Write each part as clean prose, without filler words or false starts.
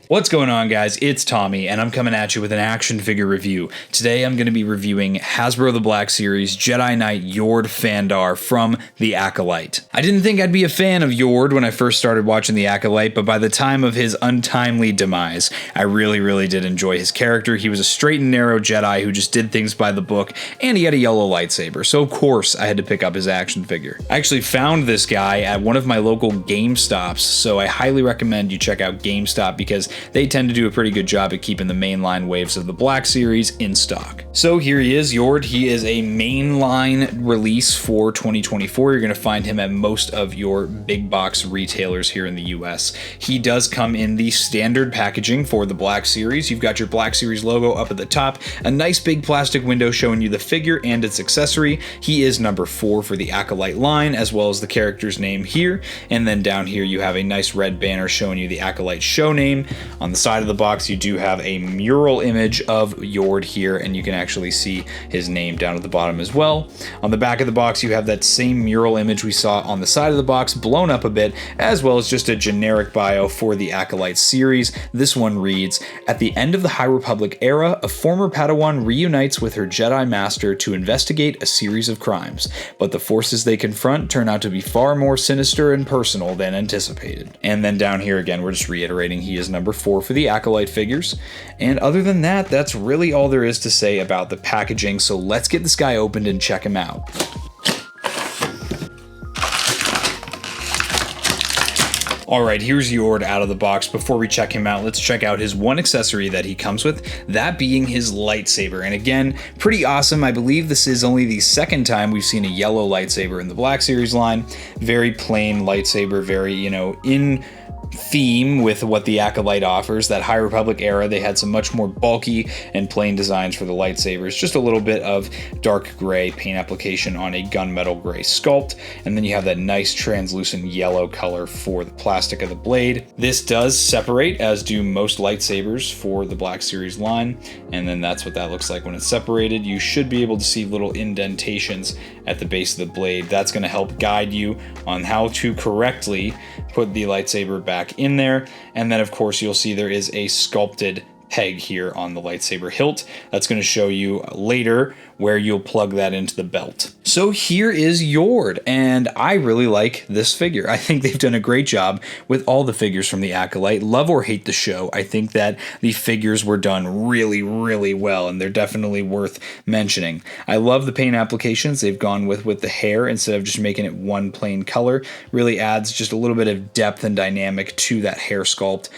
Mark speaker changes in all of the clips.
Speaker 1: What's going on, guys? It's Tommy, and I'm coming at you with an action figure review. Today I'm going to be reviewing Hasbro the Black Series Jedi Knight Yord Fandar from The Acolyte. I didn't think I'd be a fan of Yord when I first started watching The Acolyte, but by the time of his untimely demise, I really did enjoy his character. He was a straight and narrow Jedi who just did things by the book, and he had a yellow lightsaber, so of course I had to pick up his action figure. I actually found this guy at one of my local GameStops, so I highly recommend you check out GameStop because they tend to do a pretty good job at keeping the mainline waves of the Black Series in stock. So here he is, Yord. He is a mainline release for 2024. You're going to find him at most of your big box retailers here in the US. He does come in the standard packaging for the Black Series. You've got your Black Series logo up at the top, a nice big plastic window showing you the figure and its accessory. He is number 4 for the Acolyte line, as well as the character's name here. And then down here you have a nice red banner showing you the Acolyte show name. On the side of the box, you do have a mural image of Yord here, and you can actually see his name down at the bottom as well. On the back of the box, you have that same mural image we saw on the side of the box, blown up a bit, as well as just a generic bio for the Acolyte series. This one reads, "At the end of the High Republic era, a former Padawan reunites with her Jedi Master to investigate a series of crimes, but the forces they confront turn out to be far more sinister and personal than anticipated." And then down here again, we're just reiterating he is number 4 for the Acolyte figures. And other than that, that's really all there is to say about the packaging, so let's get this guy opened and check him out. Alright, here's Yord out of the box. Before we check him out, let's check out his one accessory that he comes with, that being his lightsaber. And again, pretty awesome. I believe this is only the second time we've seen a yellow lightsaber in the Black Series line. Very plain lightsaber, very, in theme with what the Acolyte offers. That High Republic era, they had some much more bulky and plain designs for the lightsabers. Just a little bit of dark gray paint application on a gunmetal gray sculpt, and then you have that nice translucent yellow color for the plastic of the blade. This does separate, as do most lightsabers for the Black Series line, and then that's what that looks like when it's separated. You should be able to see little indentations at the base of the blade. That's going to help guide you on how to correctly put the lightsaber back in there. And then of course you'll see there is a sculpted peg here on the lightsaber hilt. That's going to show you later where you'll plug that into the belt. So here is Yord, and I really like this figure. I think they've done a great job with all the figures from the Acolyte. Love or hate the show, I think that the figures were done really well, and they're definitely worth mentioning. I love the paint applications they've gone with the hair instead of just making it one plain color. Really adds just a little bit of depth and dynamic to that hair sculpt.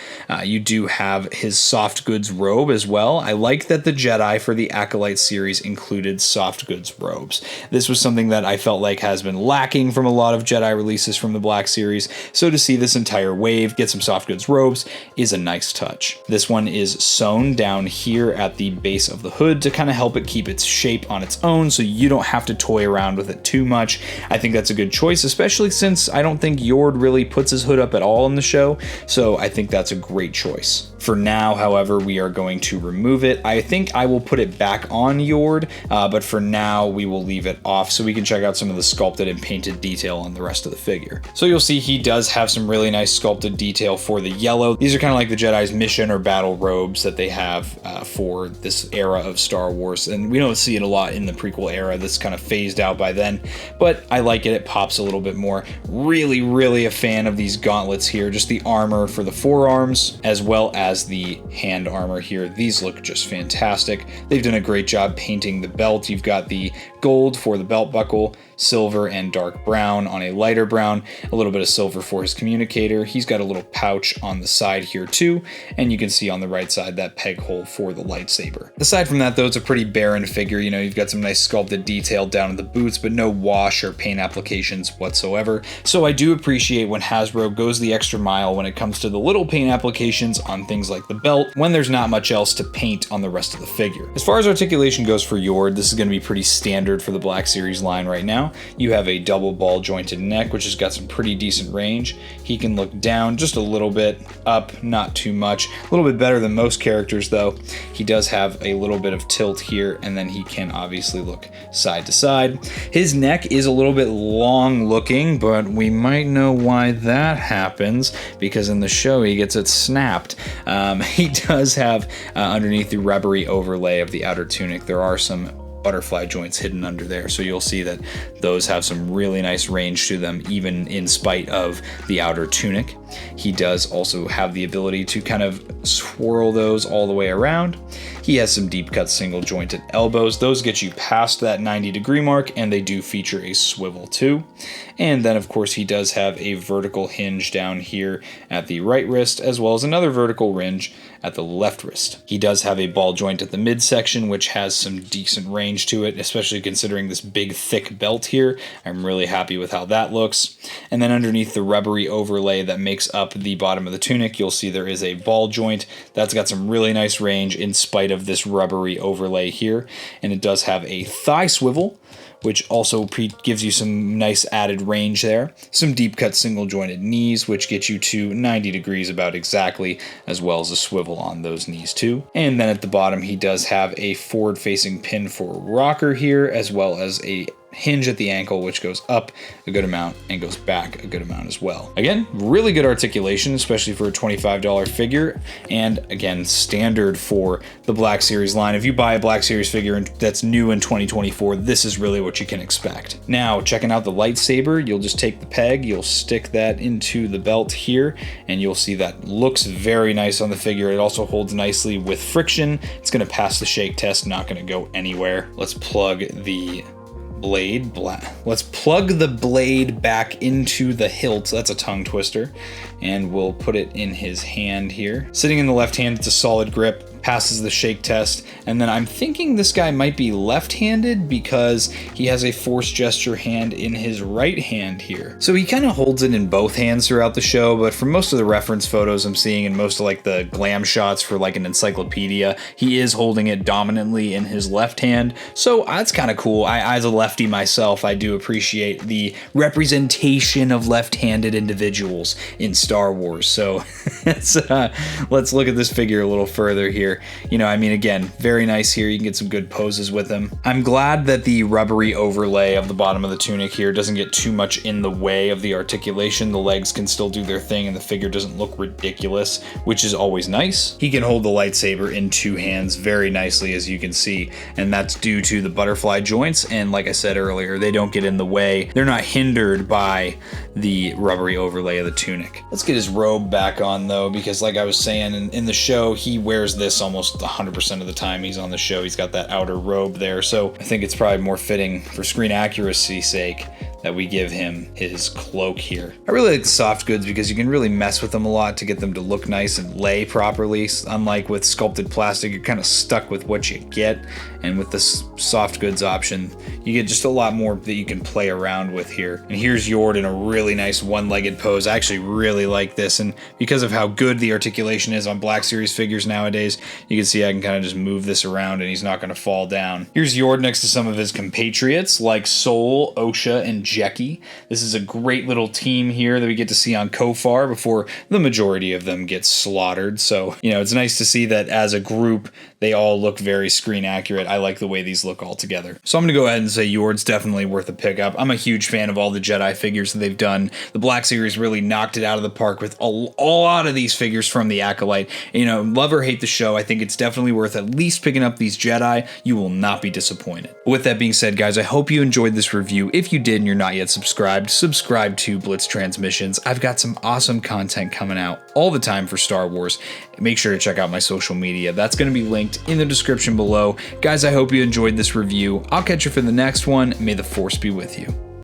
Speaker 1: You do have his soft goods robe as well. I like that the Jedi for the Acolyte series included soft goods robes. This was something that I felt like has been lacking from a lot of Jedi releases from the Black Series, so to see this entire wave get some soft goods robes is a nice touch. This one is sewn down here at the base of the hood to kind of help it keep its shape on its own, so you don't have to toy around with it too much. I think that's a good choice, especially since I don't think Yord really puts his hood up at all in the show, so I think that's a great choice. For now, however, we are going to remove it. I think I will put it back on Yord, but for now we will leave it off so we can check out some of the sculpted and painted detail on the rest of the figure. So you'll see he does have some really nice sculpted detail for the yellow. These are kind of like the Jedi's mission or battle robes that they have for this era of Star Wars, and we don't see it a lot in the prequel era. This kind of phased out by then, but I like it. It pops a little bit more. Really a fan of these gauntlets here, just the armor for the forearms as well as the hand armor here. These look just fantastic. They've done a great job painting the belt. You've got the gold for the belt buckle, silver and dark brown on a lighter brown, a little bit of silver for his communicator. He's got a little pouch on the side here too, and you can see on the right side that peg hole for the lightsaber. Aside from that though, it's a pretty barren figure. You've got some nice sculpted detail down in the boots, but no wash or paint applications whatsoever. So I do appreciate when Hasbro goes the extra mile when it comes to the little paint applications on things things like the belt when there's not much else to paint on the rest of the figure. As far as articulation goes for Yord, this is going to be pretty standard for the Black Series line right now. You have a double ball jointed neck, which has got some pretty decent range. He can look down just a little bit, up not too much. A little bit better than most characters though. He does have a little bit of tilt here, and then he can obviously look side to side. His neck is a little bit long looking, but we might know why that happens, because in the show he gets it snapped. He does have underneath the rubbery overlay of the outer tunic, there are some butterfly joints hidden under there, so you'll see that those have some really nice range to them even in spite of the outer tunic. He does also have the ability to kind of swirl those all the way around. He has some deep cut single jointed elbows. Those get you past that 90-degree mark, and they do feature a swivel too. And then of course he does have a vertical hinge down here at the right wrist, as well as another vertical hinge at the left wrist. He does have a ball joint at the midsection, which has some decent range to it, especially considering this big thick belt here. I'm really happy with how that looks. And then underneath the rubbery overlay that makes up the bottom of the tunic, you'll see there is a ball joint that's got some really nice range in spite of this rubbery overlay here. And it does have a thigh swivel, which also gives you some nice added range there. Some deep cut single jointed knees, which get you to 90 degrees about exactly, as well as a swivel on those knees too. And then at the bottom, he does have a forward facing pin for rocker here, as well as a hinge at the ankle, which goes up a good amount and goes back a good amount as well. Again, really good articulation, especially for a $25 figure. And again, standard for the Black Series line. If you buy a Black Series figure that's new in 2024, this is really what you can expect. Now, checking out the lightsaber, you'll just take the peg, you'll stick that into the belt here, and you'll see that looks very nice on the figure. It also holds nicely with friction. It's going to pass the shake test, not going to go anywhere. Let's plug the blade. Let's plug the blade back into the hilt. That's a tongue twister. And we'll put it in his hand here. Sitting in the left hand, it's a solid grip, passes the shake test. And then I'm thinking this guy might be left-handed because he has a force gesture hand in his right hand here. So he kind of holds it in both hands throughout the show, but for most of the reference photos I'm seeing and most of like the glam shots for like an encyclopedia, he is holding it dominantly in his left hand. So that's kind of cool. As a lefty myself, I do appreciate the representation of left-handed individuals in Star Wars. So let's look at this figure a little further here. You know, I mean, again, very nice here. You can get some good poses with him. I'm glad that the rubbery overlay of the bottom of the tunic here doesn't get too much in the way of the articulation. The legs can still do their thing and the figure doesn't look ridiculous, which is always nice. He can hold the lightsaber in two hands very nicely, as you can see, and that's due to the butterfly joints. And like I said earlier, they don't get in the way. They're not hindered by the rubbery overlay of the tunic. Let's get his robe back on though, because like I was saying, in the show, he wears this almost 100% of the time he's on the show. He's got that outer robe there, so I think it's probably more fitting for screen accuracy's sake that we give him his cloak here. I really like the soft goods because you can really mess with them a lot to get them to look nice and lay properly. Unlike with sculpted plastic, you're kind of stuck with what you get, and with this soft goods option, you get just a lot more that you can play around with here. And here's Yord in a really nice one-legged pose. I actually really like this, and because of how good the articulation is on Black Series figures nowadays, you can see I can kind of just move this around and he's not going to fall down. Here's Yord next to some of his compatriots like Sol, Osha, and Jeki. This is a great little team here that we get to see on Kofar before the majority of them get slaughtered. So, you know, it's nice to see that as a group, they all look very screen accurate. I like the way these look all together. So I'm going to go ahead and say Yord's definitely worth a pickup. I'm a huge fan of all the Jedi figures that they've done. The Black Series really knocked it out of the park with a lot of these figures from the Acolyte. You know, love or hate the show, I think it's definitely worth at least picking up these Jedi. You will not be disappointed. With that being said, guys, I hope you enjoyed this review. If you did and you're not yet subscribed, subscribe to Blitz Transmissions. I've got some awesome content coming out all the time for Star Wars. Make sure to check out my social media. That's going to be linked in the description below. Guys, I hope you enjoyed this review. I'll catch you for the next one. May the Force be with you.